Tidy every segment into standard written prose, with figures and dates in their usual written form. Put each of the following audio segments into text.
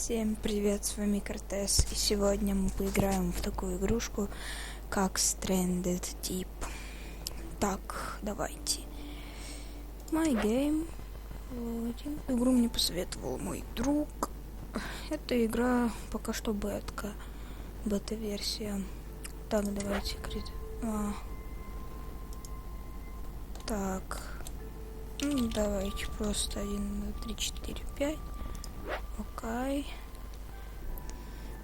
Всем привет, с вами Кортес, и сегодня мы поиграем в такую игрушку, как Stranded Deep. Так, давайте. My Game. Игру мне посоветовал мой друг. Эта игра пока что бета-версия. Так, давайте. Так. Давайте просто 1, 2, 3, 4, 5. Окей.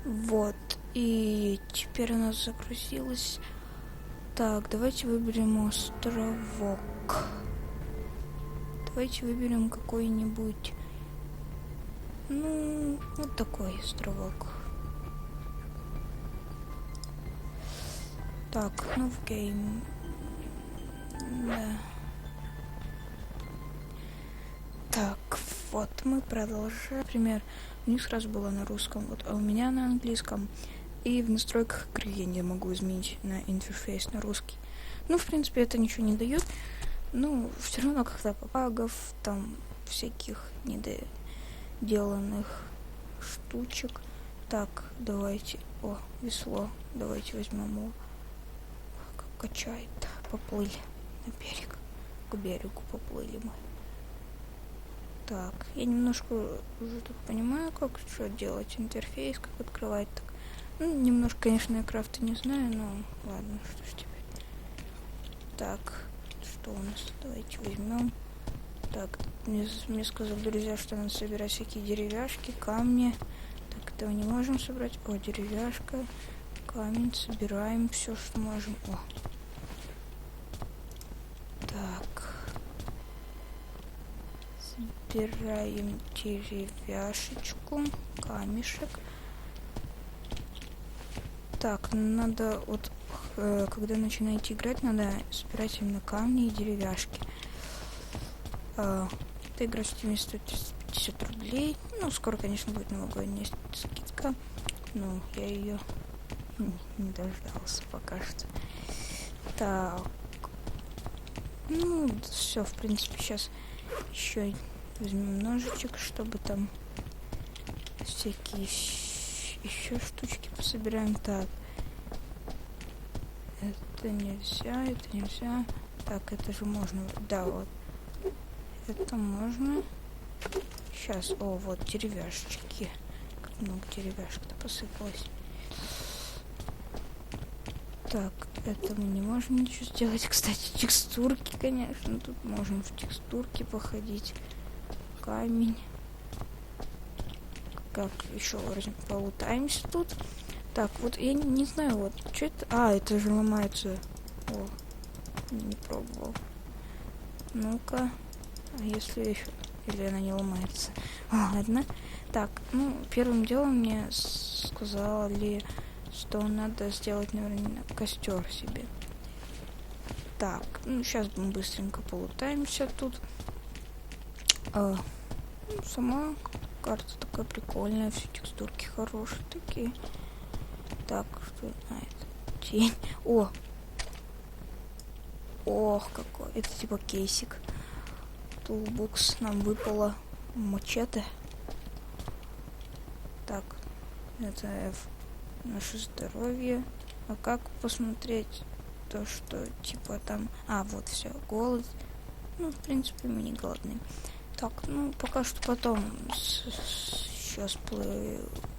Вот. И теперь у нас загрузилось. Так, давайте выберем островок. Давайте выберем какой-нибудь. Вот такой островок. Так, в гейм. Да. Так, вот мы продолжаем. Например, у них сразу было на русском, а у меня на английском. И в настройках игры я не могу изменить на интерфейс на русский. В принципе, это ничего не дает. Все равно как-то багов, там всяких недоделанных штучек. Так, давайте. Весло. Давайте возьмем его. Как качает. Поплыли на берег. К берегу поплыли мы. Так, я немножко уже тут понимаю, как что делать, интерфейс, как открывать так. Немножко, конечно, я крафта не знаю, но ладно, что ж теперь. Так, что у нас? Давайте возьмем. Так, мне сказали друзья, что надо собирать всякие деревяшки, камни. Так, этого не можем собрать. Деревяшка, камень, собираем все, что можем. Так. Собираем деревяшечку, камешек. Так, надо когда начинаете играть, надо собирать именно камни и деревяшки. Эта игра в Steam стоит 50 рублей. Скоро, конечно, будет новогодняя скидка. Но я ее не дождался пока что. Так. Все, в принципе, сейчас еще возьмем ножичек, чтобы там всякие еще штучки пособираем. Так. Это нельзя. Так, это же можно. Да, вот. Это можно. Сейчас. Вот деревяшечки. Как много деревяшек-то посыпалось. Так, это мы не можем ничего сделать. Кстати, текстурки, конечно. Тут можем в текстурки походить. Камень. Как еще полутаемся тут. Так, вот я не знаю, что это. Это же ломается. Не пробовал. Ну-ка. Если еще. Или она не ломается. Ладно. Так, первым делом мне сказали, что надо сделать, наверное, костер себе. Так, сейчас мы быстренько полутаемся тут. Сама карта такая прикольная, все текстурки хорошие такие. Так, что это? Тень. Ох, какой. Это типа кейсик. Тулбокс. Нам выпало мачете. Так, это F. Наше здоровье. А как посмотреть то, что типа там... вот все, голод. В принципе, мы не голодные. Так, пока что потом сейчас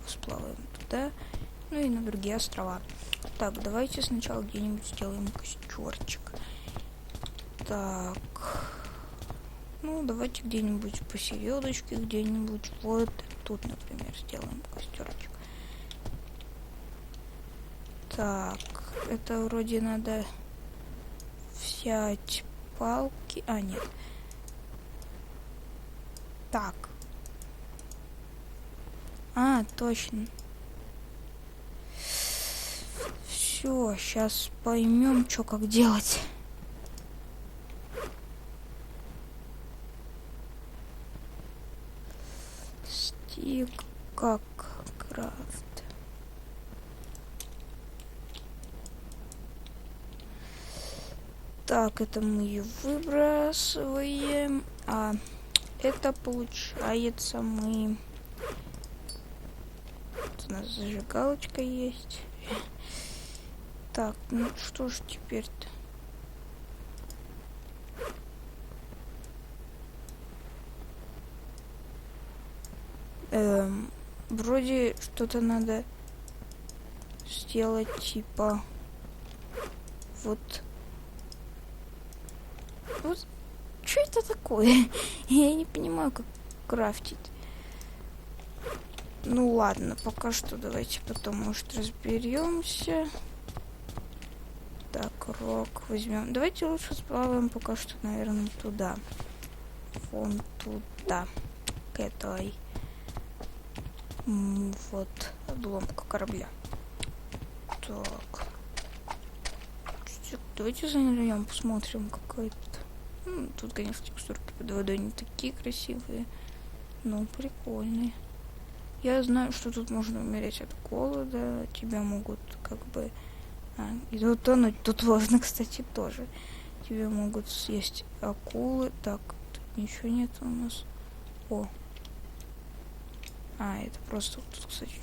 сплаваем туда. И на другие острова. Так, давайте сначала где-нибудь сделаем костерчик. Так. Давайте где-нибудь посередочке, где-нибудь вот тут, например, сделаем костерчик. Так, это вроде надо взять палки. Нет. Так. Точно. Все, сейчас поймем, что как делать. Стик как крафт. Так, это мы ее выбрасываем. Это получается мы у нас зажигалочка есть. Так, ну что ж теперь-то? Вроде что-то надо сделать, типа... Вот, что это такое? Я не понимаю, как крафтить. Ну ладно, пока что давайте потом, может, разберемся. Так, рог возьмем. Давайте лучше сплаваем пока что, наверное, туда. Вон туда. К этой. Вот, обломка корабля. Так. Давайте зальем, посмотрим, какой-то. Тут, конечно, текстурки под водой не такие красивые, но прикольные. Я знаю, что тут можно умереть от голода, тебя могут как бы... и утонуть тут можно, кстати, тоже. Тебя могут съесть акулы. Так, тут ничего нет у нас. О. Это просто тут, кстати,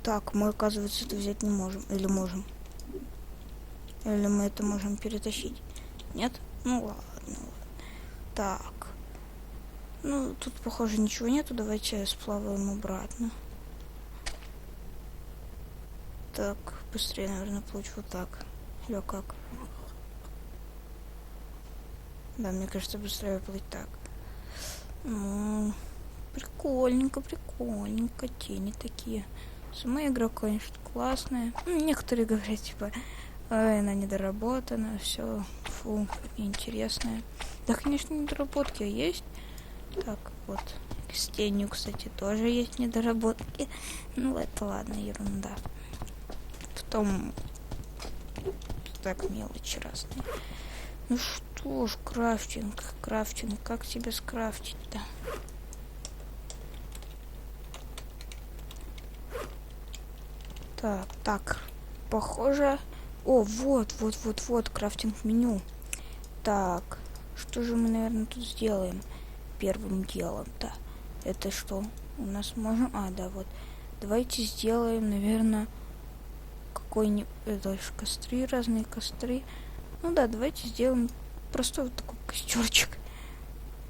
так, мы, оказывается, это взять не можем. Или можем? Или мы это можем перетащить? Нет? Ну ладно. Так. Ну, тут, похоже, ничего нету. Давайте сплаваем обратно. Так, быстрее, наверное, плыть вот так. Или как? Да, мне кажется, быстрее плыть так. Ну, прикольненько, прикольненько. Тени такие. Сама игра, конечно, классная. Некоторые говорят, типа, она недоработана, все, фу, интересная. Да, конечно, недоработки есть. Так, вот. С тенью, кстати, тоже есть недоработки. Ну, это ладно, ерунда. Потом так мелочи разные. Ну что ж, крафтинг, как тебе скрафтить-то? Так, похоже... О, вот, крафтинг меню. Так, что же мы, наверное, тут сделаем первым делом-то? Это что? У нас можем... да, вот. Давайте сделаем, наверное, какой-нибудь... Это же костры, разные костры. Ну да, давайте сделаем простой вот такой костерчик.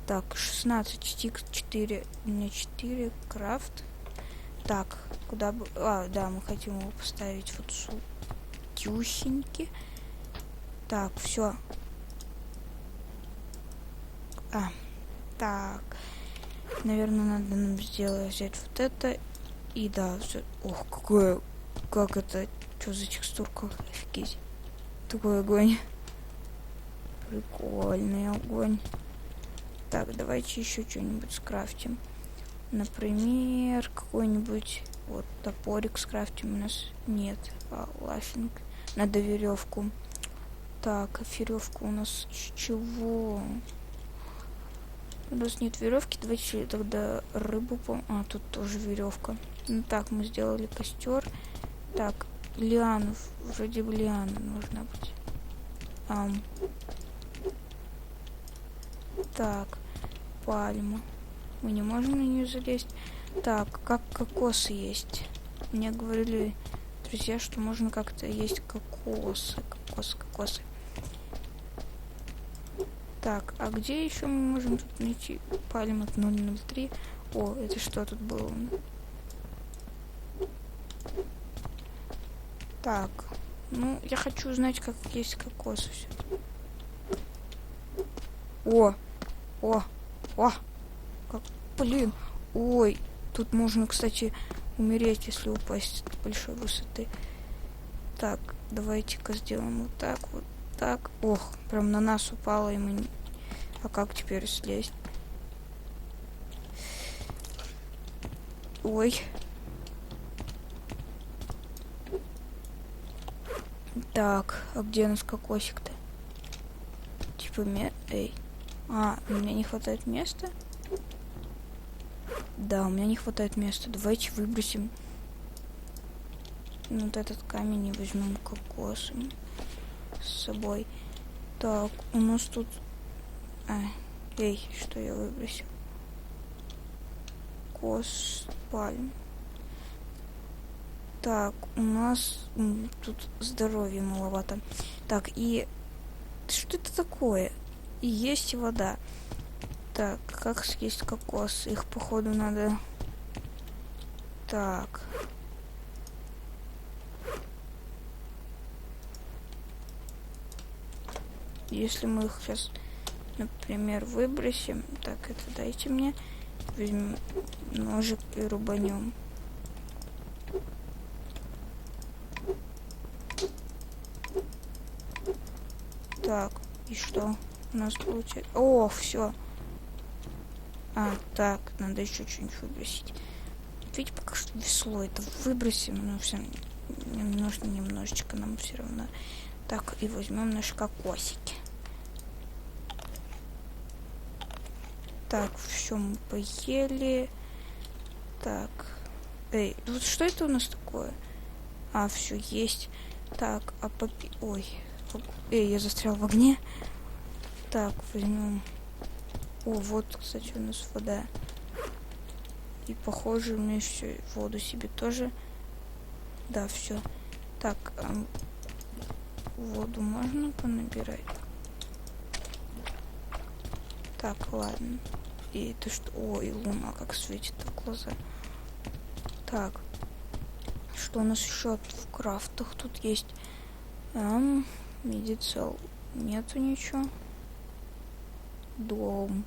Так, 16 стик, 4, у меня 4, крафт. Так, куда бы... да, мы хотим его поставить вот сюда. Так, все. Так. Наверное, надо нам взять вот это. И да, все. Ох, какое... Как это... Что за текстурка? Офигеть. Такой огонь. Прикольный огонь. Так, давайте еще что-нибудь скрафтим. Например, какой-нибудь... Вот, топорик скрафтим у нас нет. Лафинг. Надо веревку. Так, веревка у нас с чего? У нас нет веревки. Давайте тогда рыбу... тут тоже веревка. Ну так, мы сделали костер. Так, лиану. Вроде бы лиана должна быть. Так, пальма. Мы не можем на нее залезть. Так, как кокосы есть. Мне говорили друзья, что можно как-то есть кокосы. Кокосы. Так, а где еще мы можем тут найти пальму 003? О, это что тут было? Так, ну, я хочу узнать, как есть кокосы все. О! Как, блин! Ой, тут можно, кстати, умереть, если упасть с большой высоты. Так, давайте-ка сделаем вот так. Ох, прям на нас упало, и мы... А как теперь слезть? Ой. Так, а где у нас кокосик-то? Типа, у меня не хватает места? Да, у меня не хватает места. Давайте выбросим вот этот камень и возьмем кокосы с собой. Так, у нас тут... что я выбросил? кокос, пальм. Так, у нас тут здоровья маловато. Так, и что это такое? И есть вода. Так, как съесть кокос? Их, походу, надо... Так. Если мы их сейчас, например, выбросим... Так, это дайте мне. Возьмем ножик и рубанем. Так, и что у нас получается? О, все. А, так, надо еще что-нибудь выбросить. Видите, пока что весло это выбросим, но все немножечко нам все равно. Так, и возьмем наши кокосики. Так, все, мы поели. Так. Эй, вот что это у нас такое? А, все есть. Так, а попи... Ой. Эй, я застрял в огне. Так, возьмем. О, вот, кстати, у нас вода. И похоже, мне еще воду себе тоже. Да, все. Так, воду можно понабирать? Так, ладно. И это что? Ой, луна как светит в глаза. Так. Что у нас еще в крафтах тут есть? Медицел. Нету ничего. Дом.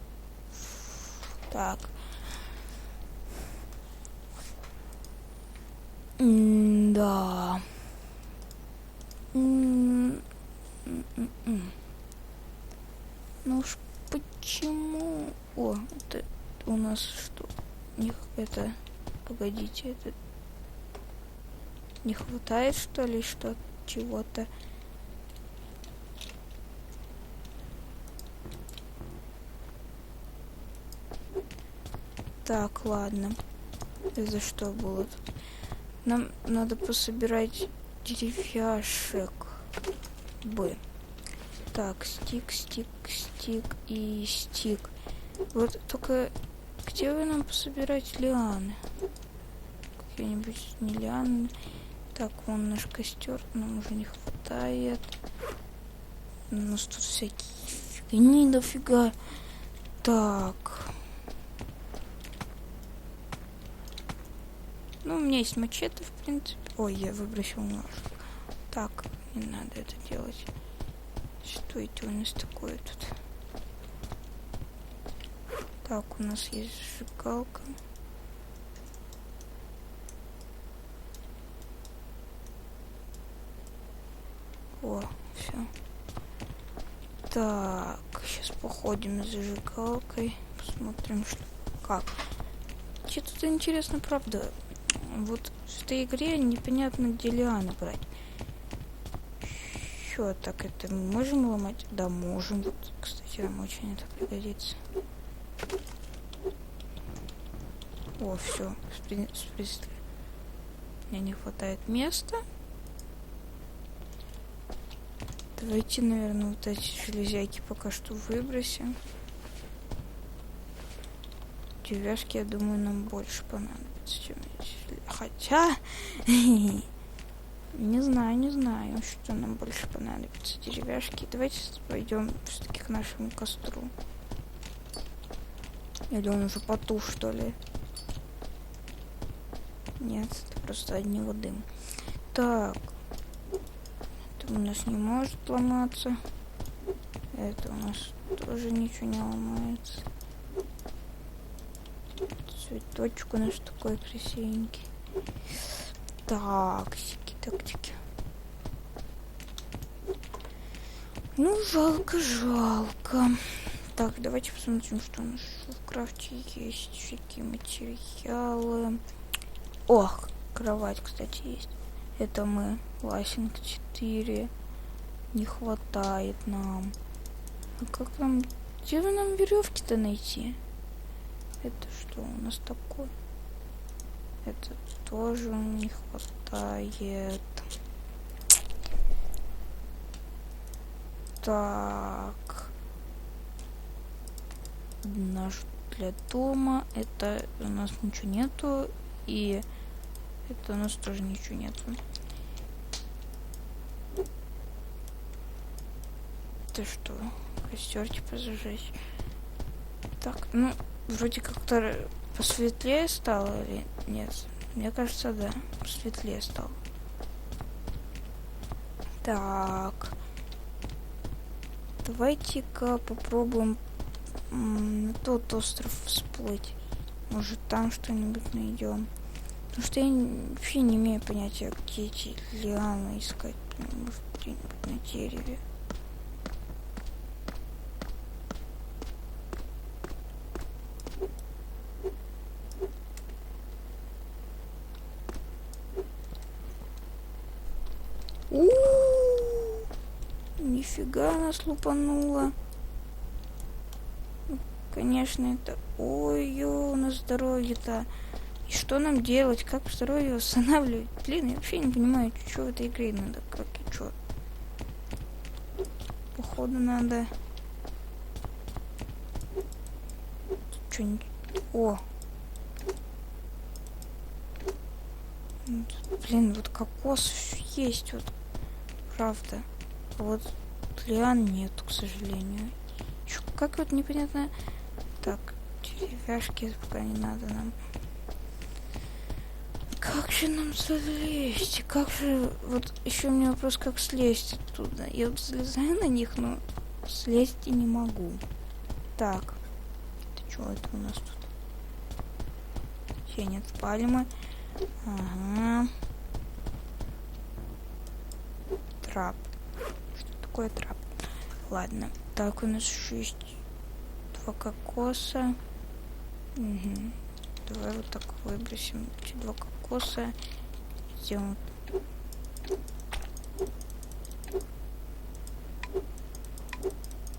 Так. Да. Ну уж почему? О, это у нас что? Это... Погодите, это... Не хватает, что ли, что чего-то? Так, ладно. Это что было тут? Нам надо пособирать деревяшек. Б. Так, стик и стик. Вот только где вы нам пособирать лианы? Какие-нибудь не лианы. Так, вон наш костер, нам уже не хватает. У нас тут всякие фигни дофига. Так. Ну, у меня есть мачете, в принципе. Ой, я выбросил нож. Так, не надо это делать. Что это у нас такое тут? Так, у нас есть зажигалка. О, все. Так, сейчас походим с зажигалкой. Посмотрим, что как. Че тут интересно, правда. Вот в этой игре непонятно, где лианы брать. Что, так это мы можем ломать? Да, можем. Вот, кстати, нам очень это пригодится. О, все. Мне не хватает места. Давайте, наверное, вот эти железяки пока что выбросим. Деревяшки, я думаю, нам больше понадобится, чем эти. Хотя... Не знаю, что нам больше понадобится. Деревяшки. Давайте пойдем все-таки к нашему костру. Или он уже потух, что ли? Нет, это просто от него дым. Так. Это у нас не может ломаться. Это у нас тоже ничего не ломается. Цветочек у нас такой красивенький. Так, тактики. Ну, жалко. Так, давайте посмотрим, что у нас в крафте есть. Всякие материалы. Ох, кровать, кстати, есть. Это мы. Ласинг 4. Не хватает нам. А как нам... Где вы нам веревки-то найти? Это что у нас такое? Это тоже не хватает. Так. Наш для дома. Это у нас ничего нету. И это у нас тоже ничего нету. Это что? Костер типа зажечь. Так, ну, вроде как-то посветлее стало или нет? Мне кажется, да. Посветлее стало. Так. Давайте-ка попробуем на тот остров всплыть. Может, там что-нибудь найдем. Потому что я вообще не имею понятия, где эти лианы искать. Может, где-нибудь на дереве. Нифига нас лупануло. Конечно, это... Ой-ё, на здоровье-то. И что нам делать? Как здоровье восстанавливать? Блин, я вообще не понимаю, что в этой игре надо. Как и что. Походу надо... Что-нибудь... О! Блин, вот кокос есть, вот. Правда. А вот лиан нету, к сожалению. Чё, как вот непонятно... Так, деревяшки пока не надо нам. Как же нам залезть? Как же... Вот еще у меня вопрос, как слезть оттуда. Я вот залезаю на них, но слезть и не могу. Так. Это что это у нас тут? Тень от пальмы. Ага. Трап. Что такое трап? Ладно. Так, у нас еще есть 2 кокоса. Угу. Давай вот так выбросим эти 2 кокоса. Сделаем.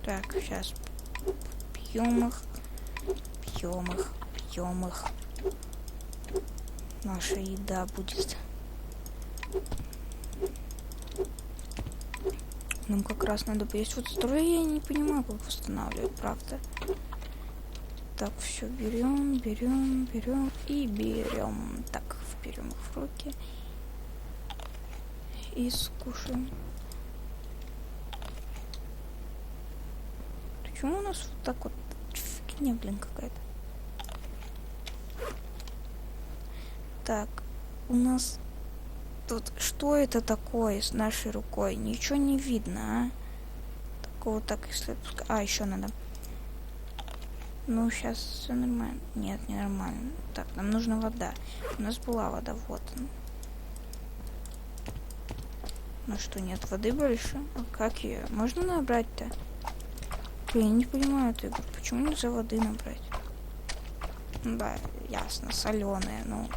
Так, сейчас пьем их. Пьем их. Пьем их. Наша еда будет. Нам как раз надо поесть. Вот здоровье я не понимаю, как восстанавливать, правда. Так, все берем, берем, берем и берем. Так, берем их в руки и скушаем. Почему у нас вот так вот фигня, блин, какая-то? Так, у нас тут что это такое с нашей рукой? Ничего не видно, а? Такого так, если... А, еще надо. Ну, сейчас все нормально. Нет, не нормально. Так, нам нужна вода. У нас была вода, вот она. Ну что, нет воды больше? А как ее? Можно набрать-то? Я не понимаю эту игру. Почему нельзя воды набрать? Ну, да, ясно, соленая. Ну,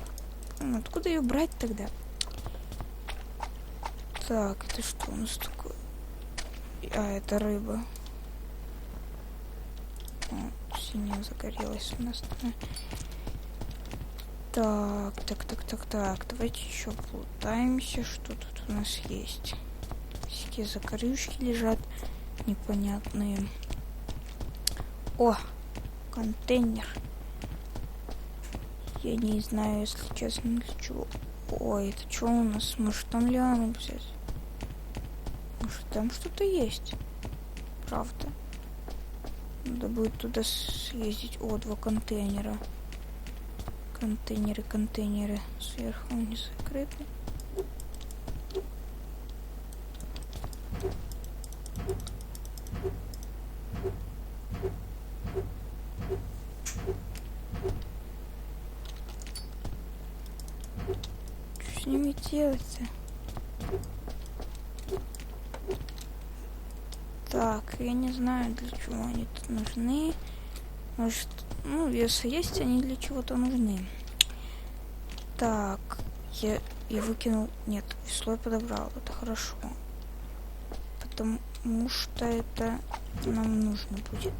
откуда ее брать тогда? Так, это что у нас такое? А, это рыба. О, синяя загорелась у нас. Так. Давайте еще плутаемся. Что тут у нас есть? Всякие закорючки лежат непонятные. О, контейнер. Я не знаю, если честно, для чего. Ой, это что у нас? Может, там лиану взять? Может, там что-то есть? Правда. Надо будет туда съездить. О, 2 контейнера. Контейнеры. Сверху они закрыты. Что с ними делать-то? Так, я не знаю, для чего они тут нужны. Может, ну, если есть, они для чего-то нужны. Так, я выкинул... Нет, весло я подобрал, это хорошо. Потому что это нам нужно будет.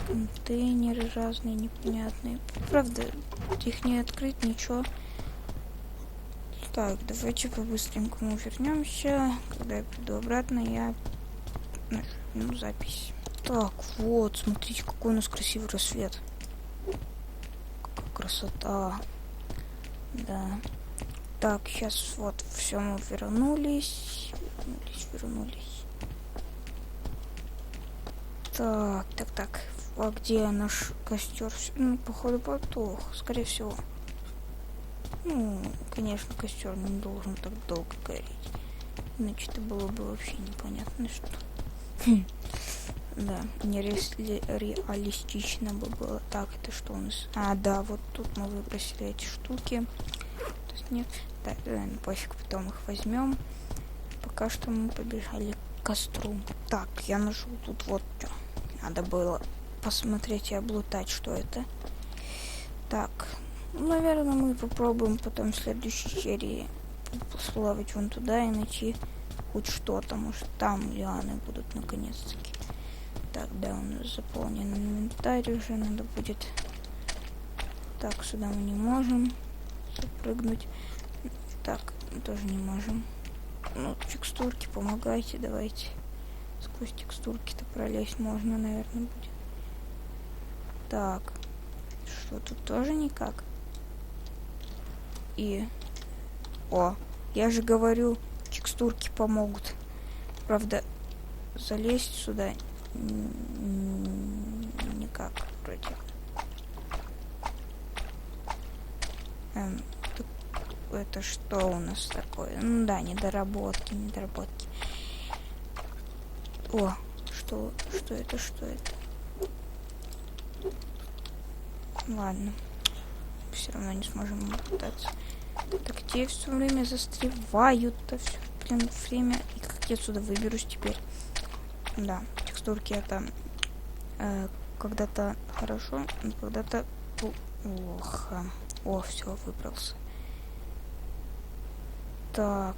Контейнеры разные, непонятные. Правда, их не открыть, ничего. Так, давайте по-быстренькому вернемся. Когда я приду обратно, я нажму запись. Так, вот, смотрите, какой у нас красивый рассвет. Какая красота. Да. Так, сейчас вот все, мы вернулись. Вернулись. Так. А где наш костер? Ну, походу, потух, скорее всего. Ну, конечно, костер не должен так долго гореть. Иначе это было бы вообще непонятно, что. Да, нереалистично бы было. Так, это что у нас? А, да, вот тут мы выбросили эти штуки. То есть нет. Да, пофиг, потом их возьмем. Пока что мы побежали к костру. Так, я нашел тут вот что. Надо было посмотреть и облутать, что это. Так, наверное, мы попробуем потом в следующей серии сплавать вон туда и найти хоть что-то. Может, там лианы будут наконец-таки. Так, да, у нас заполнен инвентарь уже. Надо будет... Так, сюда мы не можем запрыгнуть. Так, мы тоже не можем. Ну, текстурки, помогайте, давайте. Сквозь текстурки-то пролезть можно, наверное, будет. Так, что тут тоже никак? И... О, я же говорю, текстурки помогут. Правда, залезть сюда никак вроде. Это что у нас такое? Ну да, недоработки. О, что это? Ладно. Все равно не сможем пытаться. Так, где все время застревают-то все, блин, время. И как я отсюда выберусь теперь? Да, текстурки это когда-то хорошо, но когда-то плохо. О, все, выбрался. Так.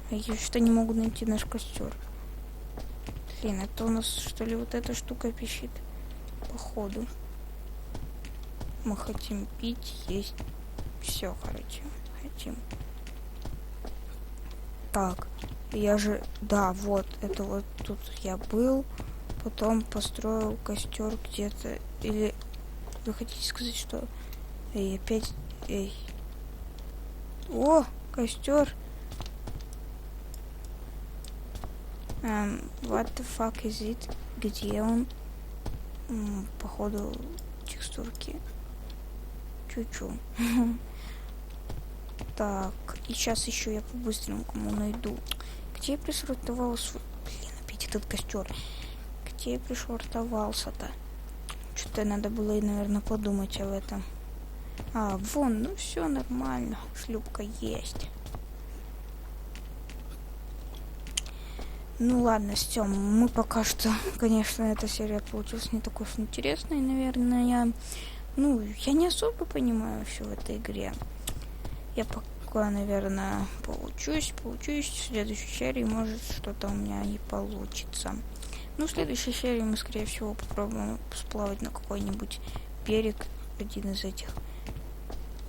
Я что не могу найти наш костер. Блин, это у нас что ли вот эта штука пищит? Походу. Мы хотим пить, есть. Все, короче, хотим. Так, я же... Да, вот, это вот тут я был. Потом построил костер где-то. Или вы хотите сказать, что... Эй, опять... Эй. О, костер. What the fuck is it? Где он? Походу, текстурки. Чуть-чуть. Так, и сейчас еще я по-быстренькому найду. Где я пришвартовал свой... Блин, опять этот костер. Где я пришвартовался-то? Что-то надо было, наверное, подумать об этом. А, вон, ну все нормально. Шлюпка есть. Ну ладно, Стём, мы пока что, конечно, эта серия получилась не такой уж интересной, наверное. Я не особо понимаю все в этой игре. Я пока, наверное, поучусь. В следующей серии, может, что-то у меня и получится. В следующей серии мы, скорее всего, попробуем сплавать на какой-нибудь берег, один из этих,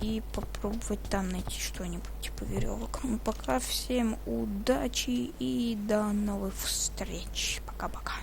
и попробовать там найти что-нибудь типа веревок. Пока всем удачи и до новых встреч. Пока-пока.